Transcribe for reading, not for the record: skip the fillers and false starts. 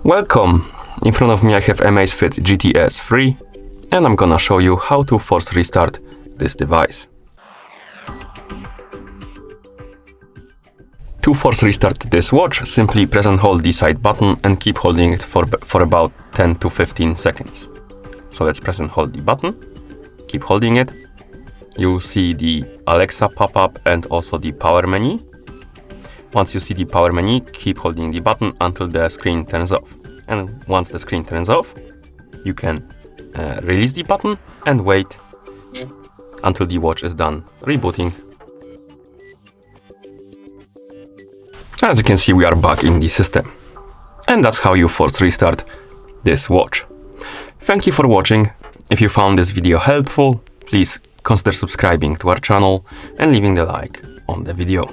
Welcome! In front of me I have Amazfit GTS 3 and I'm gonna show you how to force restart this device. To force restart this watch, simply press and hold the side button and keep holding it for about 10 to 15 seconds. So let's press and hold the button, keep holding it. You'll see the Alexa pop-up and also the power menu. Once you see the power menu, keep holding the button until the screen turns off. And once the screen turns off, you can release the button and wait until the watch is done rebooting. As you can see, we are back in the system. And that's how you force restart this watch. Thank you for watching. If you found this video helpful, please consider subscribing to our channel and leaving the like on the video.